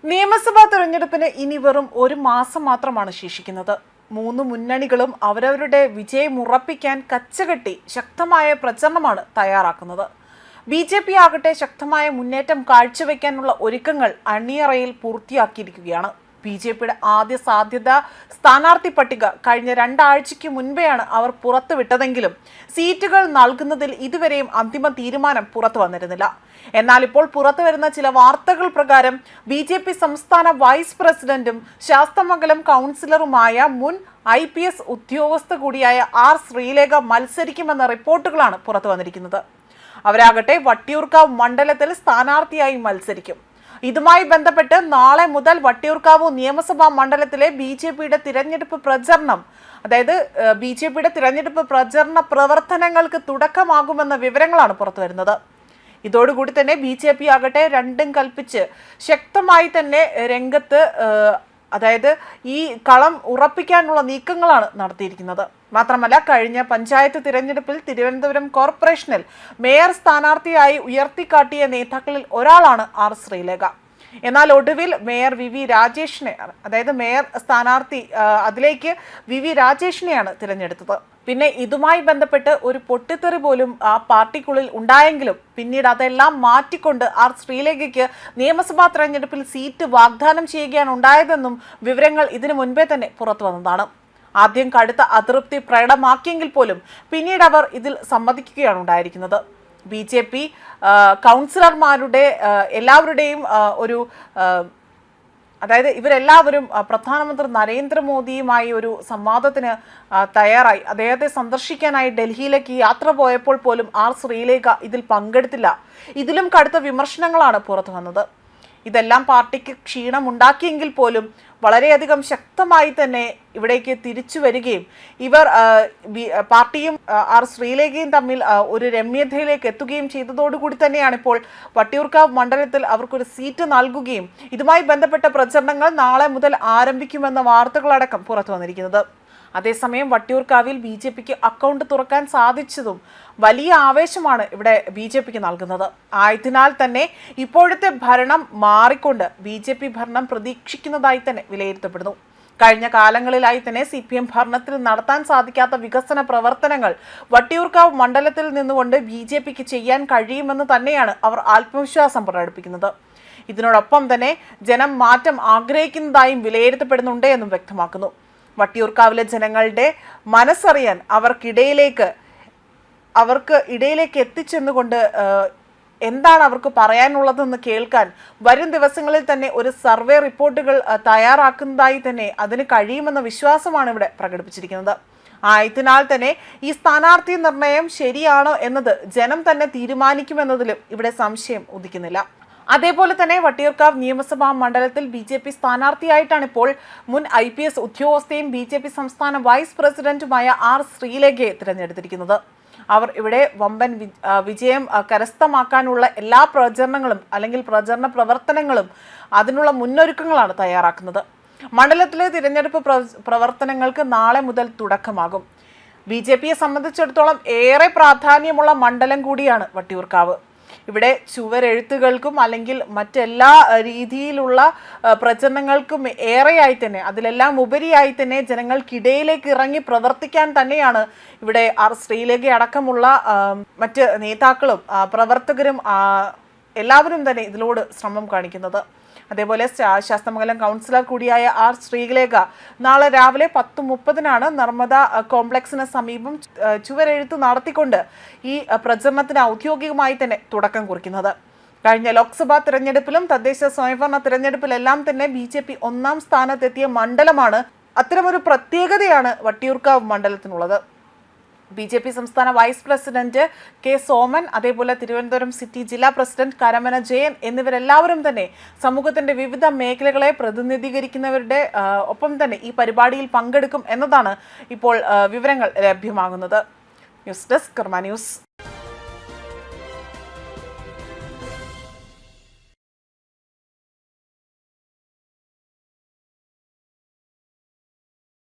നിയമസഭാ തെരഞ്ഞെടുപ്പിന് ഇനി വെറും ഒരു മാസം മാത്രമാണ് ശേഷിക്കുന്നത്. മൂന്ന് മുന്നണികളും അവരവരുടെ വിജയം ഉറപ്പിക്കാൻ കച്ചകെട്ടി ശക്തമായ പ്രചരണമാണ് തയ്യാറാക്കുന്നത്. BJP ആകട്ടെ ശക്തമായ മുന്നേറ്റം കാഴ്ചവെക്കാനുള്ള ഒരുക്കങ്ങൾ അണിയറയിൽ പൂർത്തിയാക്കിയിരിക്കുകയാണ്. BJPയുടെ ആദ്യ സാധ്യത സ്ഥാനാർത്ഥി പട്ടിക കഴിഞ്ഞ 2 ആഴ്ചയ്ക്ക് മുൻപെയാണ് അവർ പുറത്തുവിട്ടതെങ്കിലും സീറ്റുകൾ നൽകുന്നതിൽ ഇതുവരെയും അന്തിമ തീരുമാനം പുറത്തു വന്നിരുന്നില്ല. എന്നാൽ ഇപ്പോൾ പുറത്തു വരുന്ന ചില വാർത്തകൾ പ്രകാരം BJP സംസ്ഥാന വൈസ് പ്രസിഡന്റും ശാസ്തമംഗലം കൗൺസിലറുമായ മുൻ IPS ഉദ്യോഗസ്ഥ കൂടിയായ R. ശ്രീലേഖ മത്സരിക്കുമെന്ന റിപ്പോർട്ടുകളാണ് പുറത്തു വന്നിരിക്കുന്നത്. അവരാകട്ടെ വട്ടിയൂർക്കാവ് മണ്ഡലത്തിൽ സ്ഥാനാർത്ഥിയായി മത്സരിക്കും. ഇതുമായി ബന്ധപ്പെട്ട് നാളെ മുതൽ വട്ടിയൂർക്കാവ് നിയമസഭാ മണ്ഡലത്തിലെ BJPയുടെ തിരഞ്ഞെടുപ്പ് പ്രചരണം, BJPയുടെ തിരഞ്ഞെടുപ്പ് പ്രചരണ പ്രവർത്തനങ്ങൾക്ക് തുടക്കമാകുമെന്ന വിവരങ്ങളാണ് പുറത്തുവരുന്നത്. ഇതോടുകൂടി തന്നെ BJP ആകട്ടെ രണ്ടും കൽപ്പിച്ച് ശക്തമായി തന്നെ രംഗത്ത് ഈ കളം ഉറപ്പിക്കാനുള്ള നീക്കങ്ങളാണ് നടത്തിയിരിക്കുന്നത്. മാത്രമല്ല, കഴിഞ്ഞ പഞ്ചായത്ത് തിരഞ്ഞെടുപ്പിൽ തിരുവനന്തപുരം കോർപ്പറേഷനിൽ മേയർ സ്ഥാനാർത്ഥിയായി ഉയർത്തിക്കാട്ടിയ നേതാക്കളിൽ ഒരാളാണ് R. ശ്രീലേഖ. എന്നാൽ ഒടുവിൽ മേയർ VV രാജേഷിനെ, മേയർ സ്ഥാനാർത്ഥി അതിലേക്ക് VV രാജേഷിനെയാണ് തിരഞ്ഞെടുത്തത്. പിന്നെ ഇതുമായി ബന്ധപ്പെട്ട് ഒരു പൊട്ടിത്തെറി പോലും ആ പാർട്ടിക്കുള്ളിൽ ഉണ്ടായെങ്കിലും പിന്നീട് അതെല്ലാം മാറ്റിക്കൊണ്ട് R. ശ്രീലേഖയ്ക്ക് നിയമസഭാ തെരഞ്ഞെടുപ്പിൽ സീറ്റ് വാഗ്ദാനം ചെയ്യുകയാണ് ഉണ്ടായതെന്നും വിവരങ്ങൾ ഇതിനു മുൻപേ തന്നെ പുറത്തു വന്നതാണ്. ആദ്യം കടുത്ത അതൃപ്തി പ്രകടമാക്കിയെങ്കിൽ പോലും പിന്നീട് അവർ ഇതിൽ സമ്മതിക്കുകയാണ് ഉണ്ടായിരിക്കുന്നത്. BJP കൗൺസിലർമാരുടെ എല്ലാവരുടെയും ഇവരെല്ലാവരും പ്രധാനമന്ത്രി നരേന്ദ്രമോദിയുമായി ഒരു സംവാദത്തിന് തയ്യാറായി. അദ്ദേഹത്തെ സന്ദർശിക്കാനായി ഡൽഹിയിലേക്ക് യാത്ര പോയപ്പോൾ പോലും R. ശ്രീലേഖ ഇതിൽ പങ്കെടുത്തില്ല. ഇതിലും കടുത്ത വിമർശനങ്ങളാണ് പുറത്തു വന്നത്. ഇതെല്ലാം പാർട്ടിക്ക് ക്ഷീണമുണ്ടാക്കിയെങ്കിൽ പോലും വളരെയധികം ശക്തമായി തന്നെ ഇവിടേക്ക് തിരിച്ചു വരികയും ഇവർ പാർട്ടിയും R. ശ്രീലേഖയും തമ്മിൽ ഒരു രമ്യതയിലേക്ക് എത്തുകയും ചെയ്തതോടുകൂടി തന്നെയാണ് ഇപ്പോൾ വട്ടിയൂർക്കാവ് മണ്ഡലത്തിൽ അവർക്കൊരു സീറ്റ് നൽകുകയും ഇതുമായി ബന്ധപ്പെട്ട പ്രചരണങ്ങൾ നാളെ മുതൽ ആരംഭിക്കുമെന്ന വാർത്തകളടക്കം പുറത്തു വന്നിരിക്കുന്നത്. അതേസമയം വട്ടിയൂർക്കാവിൽ BJPക്ക് അക്കൗണ്ട് തുറക്കാൻ സാധിച്ചതും വലിയ ആവേശമാണ് ഇവിടെ BJPക്ക് നൽകുന്നത്. ആയതിനാൽ തന്നെ ഇപ്പോഴത്തെ ഭരണം മാറിക്കൊണ്ട് BJP ഭരണം പ്രതീക്ഷിക്കുന്നതായി തന്നെ വിലയിരുത്തപ്പെടുന്നു. കഴിഞ്ഞ കാലങ്ങളിലായി തന്നെ CPM ഭരണത്തിൽ നടത്താൻ സാധിക്കാത്ത വികസന പ്രവർത്തനങ്ങൾ വട്ടിയൂർക്കാവ് മണ്ഡലത്തിൽ നിന്നുകൊണ്ട് BJPക്ക് ചെയ്യാൻ കഴിയുമെന്ന് തന്നെയാണ് അവർ ആത്മവിശ്വാസം പ്രകടിപ്പിക്കുന്നത്. ഇതിനോടൊപ്പം തന്നെ ജനം മാറ്റം ആഗ്രഹിക്കുന്നതായും വിലയിരുത്തപ്പെടുന്നുണ്ട് എന്നും വ്യക്തമാക്കുന്നു. വട്ടിയൂർക്കാവിലെ ജനങ്ങളുടെ മനസ്സറിയാൻ അവർക്ക് ഇടയിലേക്ക് എത്തിച്ചെന്നുകൊണ്ട് എന്താണ് അവർക്ക് പറയാനുള്ളതെന്ന് കേൾക്കാൻ വരും ദിവസങ്ങളിൽ തന്നെ ഒരു സർവേ റിപ്പോർട്ടുകൾ തയ്യാറാക്കുന്നതായി തന്നെ അതിന് കഴിയുമെന്ന വിശ്വാസമാണ് ഇവിടെ പ്രകടിപ്പിച്ചിരിക്കുന്നത്. ആയതിനാൽ തന്നെ ഈ സ്ഥാനാർത്ഥി നിർണയം ശരിയാണോ എന്നത് ജനം തന്നെ തീരുമാനിക്കുമെന്നതിലും ഇവിടെ സംശയം ഉദിക്കുന്നില്ല. അതേപോലെ തന്നെ വട്ടിയൂർക്കാവ് നിയമസഭാ മണ്ഡലത്തിൽ BJP സ്ഥാനാർത്ഥിയായിട്ടാണ് ഇപ്പോൾ മുൻ IPS ഉദ്യോഗസ്ഥയും BJP സംസ്ഥാന വൈസ് പ്രസിഡന്റുമായ R. ശ്രീലേഖയെ തിരഞ്ഞെടുത്തിരിക്കുന്നത്. അവർ ഇവിടെ വമ്പൻ വിജയം കരസ്ഥമാക്കാനുള്ള എല്ലാ പ്രചരണങ്ങളും അല്ലെങ്കിൽ പ്രചരണ പ്രവർത്തനങ്ങളും അതിനുള്ള മുന്നൊരുക്കങ്ങളാണ് തയ്യാറാക്കുന്നത്. മണ്ഡലത്തിലെ തിരഞ്ഞെടുപ്പ് പ്രവർത്തനങ്ങൾക്ക് നാളെ മുതൽ തുടക്കമാകും. BJPയെ സംബന്ധിച്ചിടത്തോളം ഏറെ പ്രാധാന്യമുള്ള മണ്ഡലം കൂടിയാണ് വട്ടിയൂർക്കാവ്. ഇവിടെ ചുവരെഴുത്തുകൾക്കും അല്ലെങ്കിൽ മറ്റെല്ലാ രീതിയിലുള്ള പ്രചരണങ്ങൾക്കും ഏറെയായി തന്നെ അതിലെല്ലാം ഉപരിയായി തന്നെ ജനങ്ങൾക്കിടയിലേക്ക് ഇറങ്ങി പ്രവർത്തിക്കാൻ തന്നെയാണ് ഇവിടെ R. ശ്രീലേഖ അടക്കമുള്ള മറ്റ് നേതാക്കളും പ്രവർത്തകരും എല്ലാവരും തന്നെ ഇതിലോട് ശ്രമം കാണിക്കുന്നത്. അതേപോലെ ശാസ്തമംഗലം കൗൺസിലർ കൂടിയായ R. ശ്രീലേഖ നാളെ രാവിലെ 10:30 നർമ്മദ കോംപ്ലക്സിന് സമീപം ചുവരെഴുത്ത് നടത്തിക്കൊണ്ട് ഈ പ്രചരണത്തിന് ഔദ്യോഗികമായി തന്നെ തുടക്കം കുറിക്കുന്നത്. കഴിഞ്ഞ ലോക്സഭാ തിരഞ്ഞെടുപ്പിലും തദ്ദേശ സ്വയംഭരണ തിരഞ്ഞെടുപ്പിലെല്ലാം തന്നെ BJP 1ാം സ്ഥാനത്തെത്തിയ മണ്ഡലമാണ്. അത്തരമൊരു പ്രത്യേകതയാണ് വട്ടിയൂർക്കാവ് മണ്ഡലത്തിനുള്ളത്. BJP സംസ്ഥാന വൈസ് പ്രസിഡന്റ് K. സോമൻ, അതേപോലെ തിരുവനന്തപുരം സിറ്റി ജില്ലാ പ്രസിഡന്റ് കരമന ജയൻ എന്നിവരെല്ലാവരും തന്നെ സമൂഹത്തിന്റെ വിവിധ മേഖലകളെ പ്രതിനിധീകരിക്കുന്നവരുടെ ഒപ്പം തന്നെ ഈ പരിപാടിയിൽ പങ്കെടുക്കും എന്നതാണ് ഇപ്പോൾ വിവരങ്ങൾ ലഭ്യമാകുന്നത്. ന്യൂസ് ഡെസ്ക് കർമ്മ ന്യൂസ്.